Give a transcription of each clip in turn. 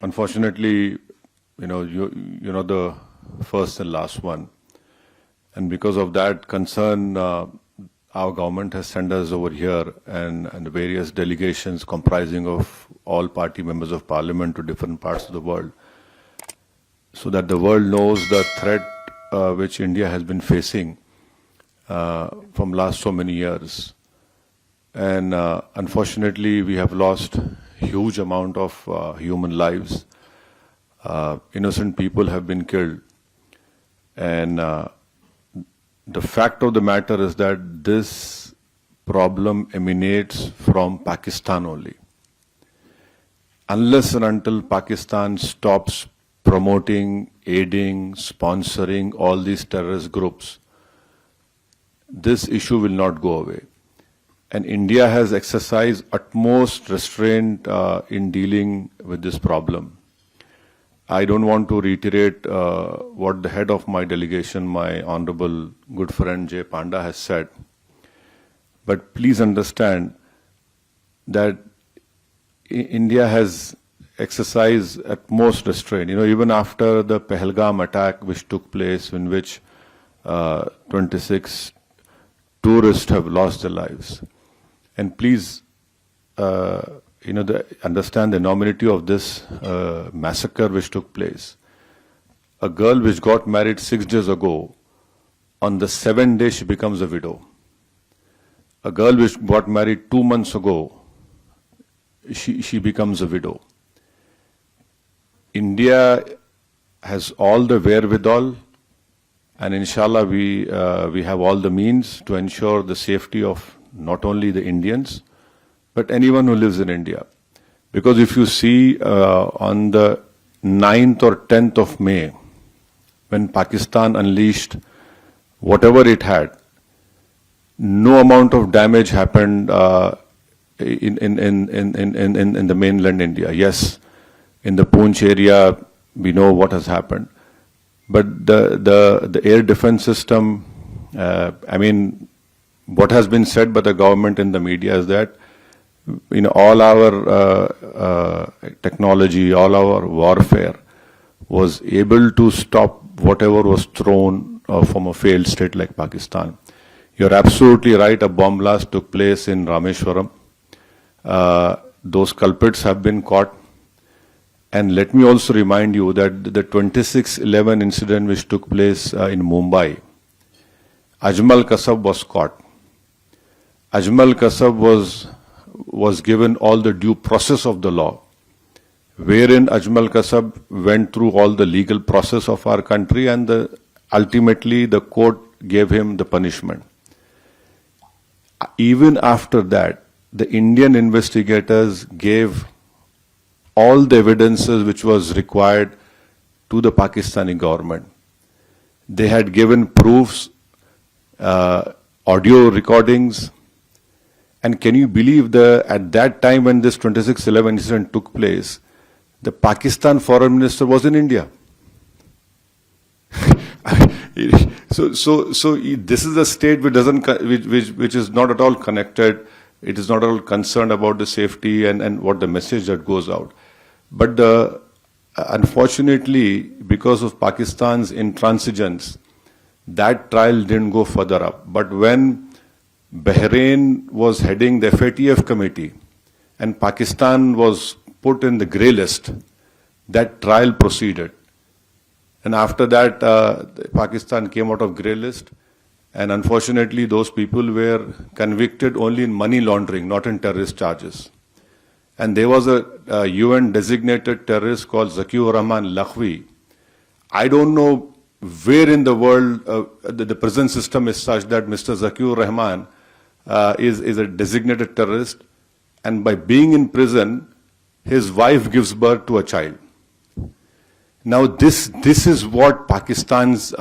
Unfortunately, you know the first and last one, and because of that concern, our government has sent us over here and various delegations comprising of all party members of parliament to different parts of the world, so that the world knows the threat which India has been facing from last so many years. And unfortunately, we have lost huge amount of human lives. Innocent people have been killed. And the fact of the matter is that this problem emanates from Pakistan only. Unless and until Pakistan stops promoting, aiding, sponsoring all these terrorist groups, this issue will not go away. And India has exercised utmost restraint in dealing with this problem. I don't want to reiterate what the head of my delegation, my honorable good friend Jay Panda, has said. But please understand that India has exercised utmost restraint. Even after the Pahalgam attack which took place, in which 26 tourists have lost their lives. And please, understand the enormity of this massacre which took place. A girl which got married 6 days ago, on the 7th day she becomes a widow. A girl which got married 2 months ago, she becomes a widow. India has all the wherewithal, and inshallah we have all the means to ensure the safety of not only the Indians, but anyone who lives in India. Because if you see on the 9th or 10th of May, when Pakistan unleashed whatever it had, no amount of damage happened in the mainland India. Yes, in the Poonch area, we know what has happened. But the air defense system, what has been said by the government in the media is that all our technology, all our warfare was able to stop whatever was thrown from a failed state like Pakistan. You're absolutely right, a bomb blast took place in Rameshwaram. Those culprits have been caught. And let me also remind you that the 26/11 incident which took place in Mumbai, Ajmal Kasab was caught. Ajmal Kasab was given all the due process of the law, wherein Ajmal Kasab went through all the legal process of our country, and ultimately the court gave him the punishment. Even after that, the Indian investigators gave all the evidences which was required to the Pakistani government. They had given proofs, audio recordings. And can you believe at that time when this 26/11 incident took place, the Pakistan foreign minister was in India. So this is a state which is not at all connected. It is not at all concerned about the safety and what the message that goes out. But unfortunately, because of Pakistan's intransigence, that trial didn't go further up. But when Bahrain was heading the FATF committee and Pakistan was put in the grey list, that trial proceeded. And after that, Pakistan came out of grey list, and unfortunately those people were convicted only in money laundering, not in terrorist charges. And there was a UN designated terrorist called Zakiur Rahman Lakhvi. I don't know where in the world the prison system is such that Mr. Zakiur Rahman is a designated terrorist, and by being in prison, his wife gives birth to a child. Now this is what Pakistan's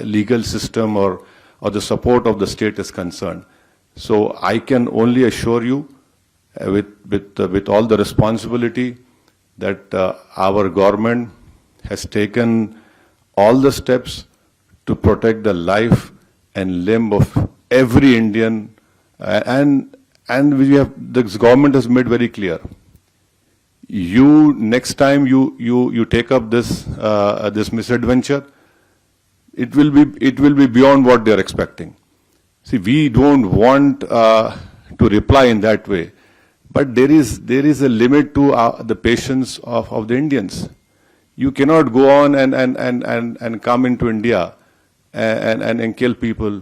legal system or the support of the state is concerned. So I can only assure you, with all the responsibility, that our government has taken all the steps to protect the life and limb of every Indian, and this government has made very clear. next time you take up this misadventure, it will be beyond what they are expecting. See, we don't want to reply in that way, but there is a limit to the patience of the Indians. You cannot go on and come into India and kill people.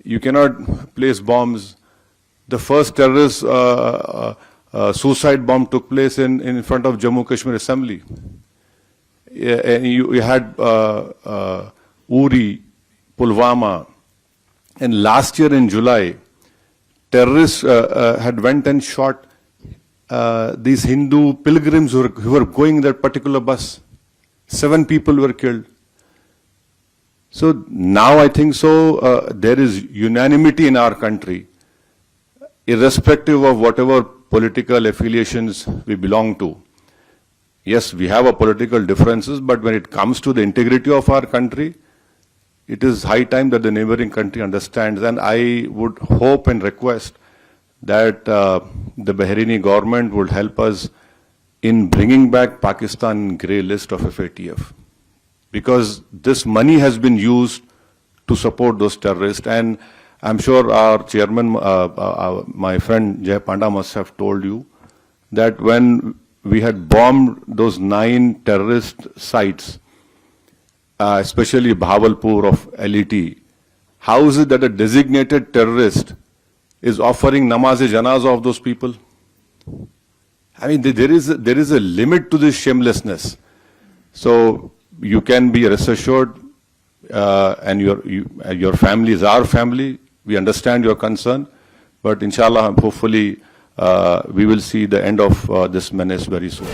You cannot place bombs. The first terrorist suicide bomb took place in front of Jammu Kashmir Assembly. And you had Uri, Pulwama, and last year in July, terrorists had went and shot these Hindu pilgrims who were going in that particular bus. 7 people were killed. So now I think there is unanimity in our country, irrespective of whatever political affiliations we belong to. Yes, we have a political differences, but when it comes to the integrity of our country, it is high time that the neighboring country understands. And I would hope and request that the Bahraini government would help us in bringing back Pakistan grey list of FATF. Because this money has been used to support those terrorists. And I'm sure our chairman, my friend Jay Panda must have told you that when we had bombed those 9 terrorist sites, especially Bahawalpur of LET, how is it that a designated terrorist is offering namaz-e-janazah of those people? I mean, there is a limit to this shamelessness. So you can be rest assured, and your family is our family. We understand your concern, but inshallah, hopefully, we will see the end of this menace very soon.